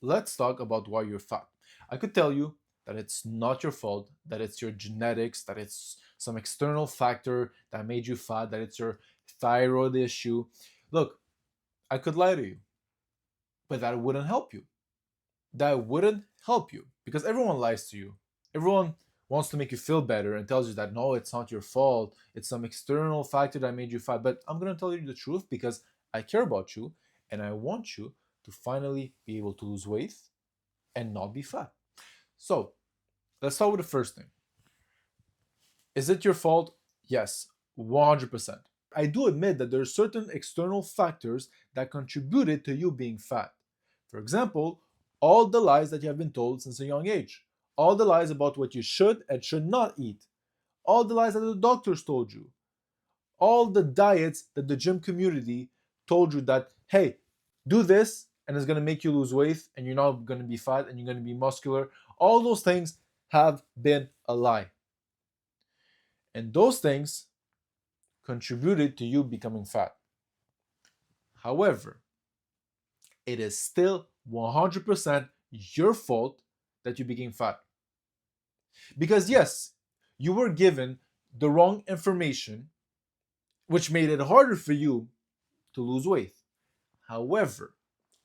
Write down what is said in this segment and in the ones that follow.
let's talk about why you're fat. I could tell you that it's not your fault, that it's your genetics, that it's some external factor that made you fat, that it's your thyroid issue. Look, I could lie to you, but that wouldn't help you. That wouldn't help you because everyone lies to you. Everyone wants to make you feel better and tells you that no, it's not your fault. It's some external factor that made you fat. But I'm going to tell you the truth because I care about you and I want you to finally be able to lose weight and not be fat. So, let's start with the first thing. Is it your fault? Yes, 100%. I do admit that there are certain external factors that contributed to you being fat. For example, all the lies that you have been told since a young age, all the lies about what you should and should not eat, all the lies that the doctors told you, all the diets that the gym community told you that, hey, do this and it's going to make you lose weight and you're not going to be fat and you're going to be muscular. All those things have been a lie. And those things contributed to you becoming fat. However, it is still 100% your fault that you became fat. Because, yes, you were given the wrong information, which made it harder for you to lose weight. However,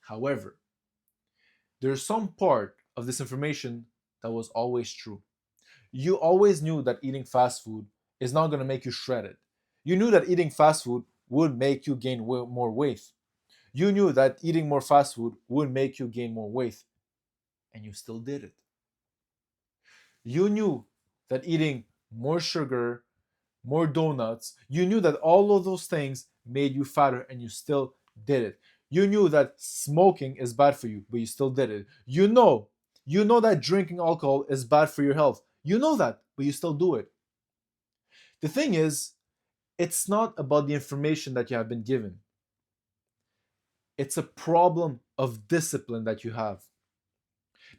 however, there's some part of this information that was always true. You always knew that eating fast food is not going to make you shredded. You knew that eating fast food would make you gain more weight. You knew that eating more fast food would make you gain more weight, and you still did it. You knew that eating more sugar, more donuts, you knew that all of those things made you fatter, and you still did it. You knew that smoking is bad for you, but you still did it. You know that drinking alcohol is bad for your health. You know that, but you still do it. The thing is, it's not about the information that you have been given. It's a problem of discipline that you have.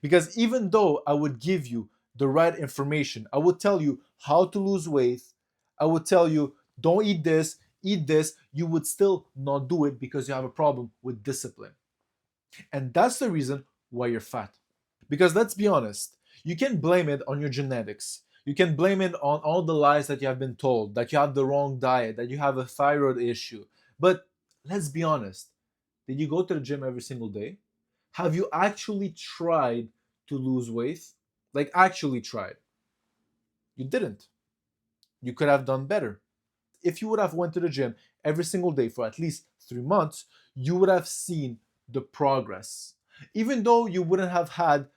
Because even though I would give you the right information, I would tell you how to lose weight, I would tell you don't eat this, you would still not do it because you have a problem with discipline. And that's the reason why you're fat. Because let's be honest, you can blame it on your genetics. You can blame it on all the lies that you have been told, that you have the wrong diet, that you have a thyroid issue. But let's be honest. Did you go to the gym every single day? Have you actually tried to lose weight? Like, actually tried? You didn't. You could have done better. If you would have went to the gym every single day for at least 3 months, you would have seen the progress. Even though you wouldn't have had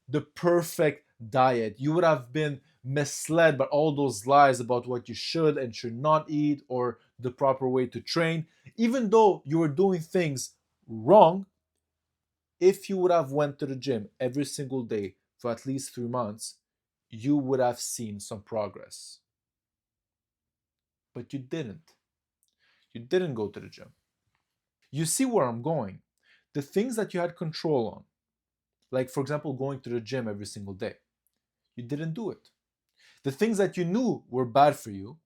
the perfect diet, you would have been misled by all those lies about what you should and should not eat or the proper way to train. Even though you were doing things wrong, if you would have went to the gym every single day for at least 3 months, you would have seen some progress. But you didn't. You didn't go to the gym. You see where I'm going. The things that you had control on, like for example, going to the gym every single day, you didn't do it. The things that you knew were bad for you,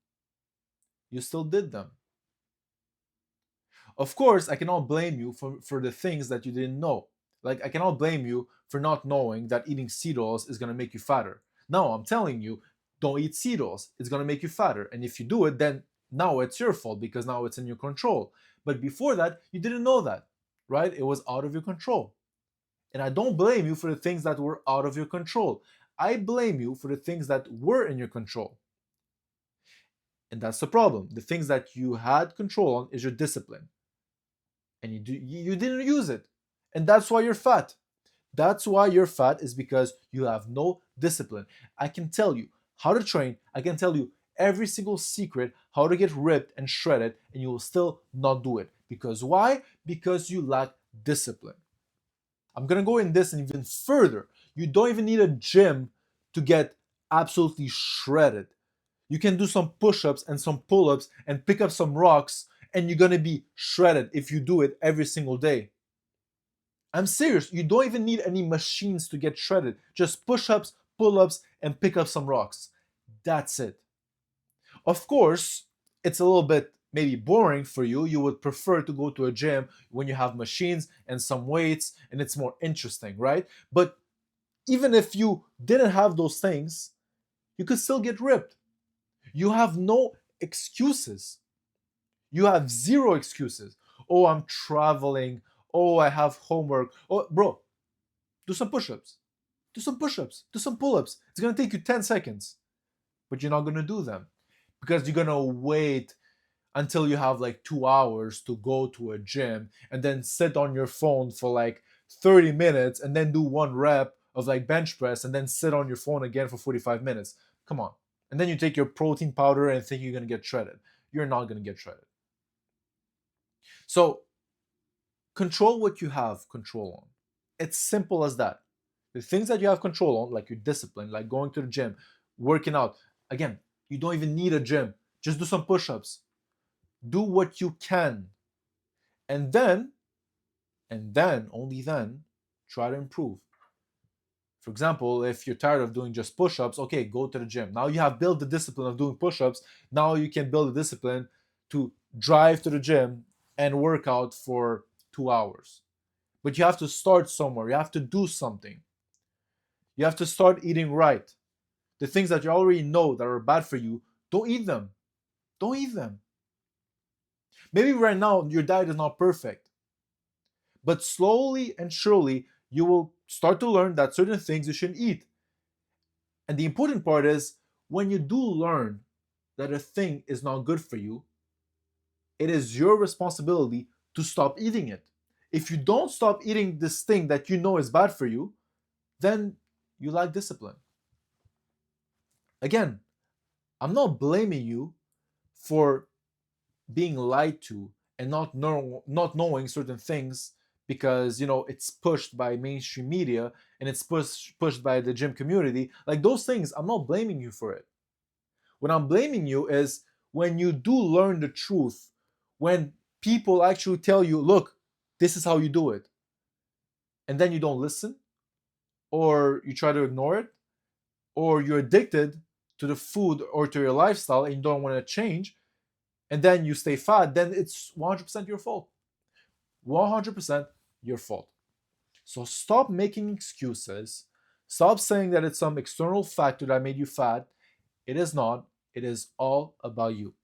you still did them. Of course, I cannot blame you for the things that you didn't know. Like, I cannot blame you for not knowing that eating seed oils is going to make you fatter. No, I'm telling you, don't eat seed oils. It's going to make you fatter. And if you do it, then now it's your fault because now it's in your control. But before that, you didn't know that, right? It was out of your control. And I don't blame you for the things that were out of your control. I blame you for the things that were in your control. And that's the problem. The things that you had control on is your discipline. And you didn't use it. And that's why you're fat. That's why you're fat is because you have no discipline. I can tell you how to train. I can tell you every single secret how to get ripped and shredded, and you will still not do it. Because why? Because you lack discipline. I'm gonna go in this and even further. You don't even need a gym to get absolutely shredded. You can do some push-ups and some pull-ups and pick up some rocks, and you're gonna be shredded if you do it every single day. I'm serious. You don't even need any machines to get shredded. Just push-ups, pull-ups, and pick up some rocks. That's it. Of course, it's a little bit maybe boring for you. You would prefer to go to a gym when you have machines and some weights and it's more interesting, right? But even if you didn't have those things, you could still get ripped. You have no excuses. You have zero excuses. Oh, I'm traveling. Oh, I have homework. Oh, bro, do some push ups. Do some push ups. Do some pull ups. It's going to take you 10 seconds, but you're not going to do them because you're going to wait until you have like 2 hours to go to a gym and then sit on your phone for like 30 minutes and then do one rep of like bench press and then sit on your phone again for 45 minutes. Come on. And then you take your protein powder and think you're going to get shredded. You're not going to get shredded. So control what you have control on. It's simple as that. The things that you have control on, like your discipline, like going to the gym, working out. Again, you don't even need a gym. Just do some push-ups. Do what you can. And then, only then, try to improve. For example, if you're tired of doing just push-ups, okay, go to the gym. Now you have built the discipline of doing push-ups. Now you can build the discipline to drive to the gym and work out for 2 hours. But you have to start somewhere. You have to do something. You have to start eating right. The things that you already know that are bad for you, don't eat them. Don't eat them. Maybe right now your diet is not perfect. But slowly and surely, you will start to learn that certain things you shouldn't eat. And the important part is when you do learn that a thing is not good for you, it is your responsibility to stop eating it. If you don't stop eating this thing that you know is bad for you, then you lack discipline. Again, I'm not blaming you for being lied to and not knowing certain things because it's pushed by mainstream media and it's pushed by the gym community. Like those things, I'm not blaming you for it. What I'm blaming you is when you do learn the truth, when people actually tell you, look, this is how you do it, and then you don't listen, or you try to ignore it, or you're addicted to the food or to your lifestyle and you don't want to change, and then you stay fat, then it's 100% your fault. 100% your fault. So stop making excuses. Stop saying that it's some external factor that made you fat. It is not. It is all about you.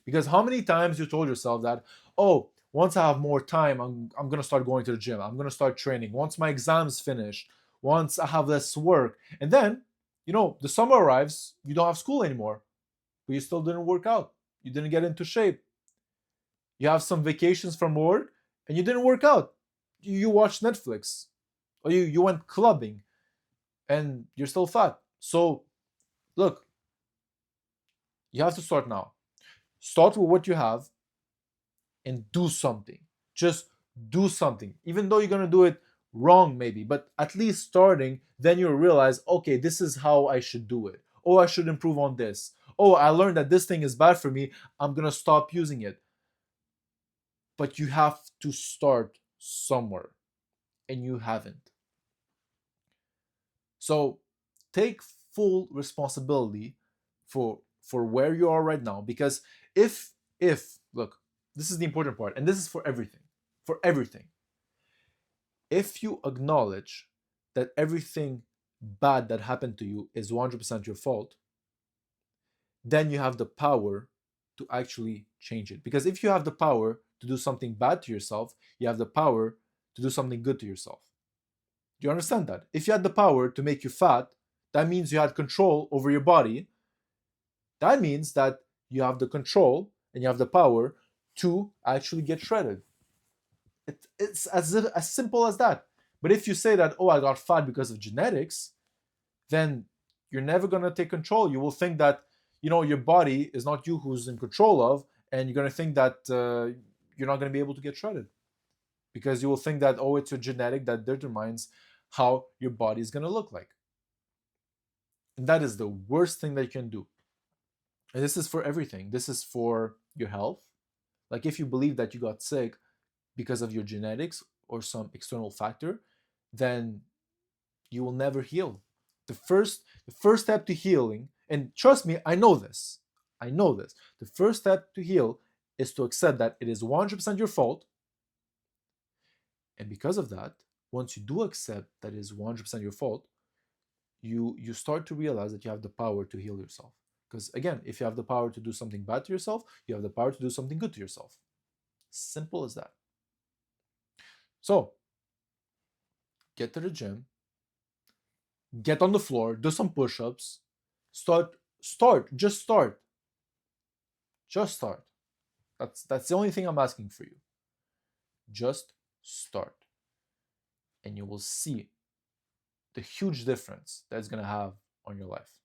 Because how many times you told yourself that, oh, once I have more time, I'm going to start going to the gym. I'm going to start training. Once my exams finish, once I have less work. And then, the summer arrives, you don't have school anymore, but you still didn't work out. You didn't get into shape. You have some vacations from work and you didn't work out. You watched Netflix or you went clubbing and you're still fat. So, look, you have to start now. Start with what you have and do something. Just do something. Even though you're going to do it wrong, maybe, but at least starting, then you'll realize, okay, this is how I should do it. Oh, I should improve on this. Oh, I learned that this thing is bad for me. I'm going to stop using it. But you have to start somewhere, and you haven't. So take full responsibility for where you are right now, because if look, this is the important part, and this is for everything. If you acknowledge that everything bad that happened to you is 100% your fault, then you have the power to actually change it. Because if you have the power to do something bad to yourself, you have the power to do something good to yourself. Do you understand that? If you had the power to make you fat, that means you had control over your body. That means that you have the control and you have the power to actually get shredded. It's as simple as that. But if you say that, oh, I got fat because of genetics, then you're never going to take control. You will think that, your body is not you who's in control of, and you're going to think that you're not going to be able to get shredded. Because you will think that, oh, it's your genetic that determines how your body is going to look like. And that is the worst thing that you can do. And this is for everything. This is for your health. Like if you believe that you got sick because of your genetics or some external factor, then you will never heal. The first step to healing, and trust me, I know this. The first step to heal is to accept that it is 100% your fault. And because of that, once you do accept that it is 100% your fault, you start to realize that you have the power to heal yourself. Because again, if you have the power to do something bad to yourself, you have the power to do something good to yourself. Simple as that. So, get to the gym, get on the floor, do some push-ups, just start. Just start. That's the only thing I'm asking for you. Just start. And you will see the huge difference that's going to have on your life.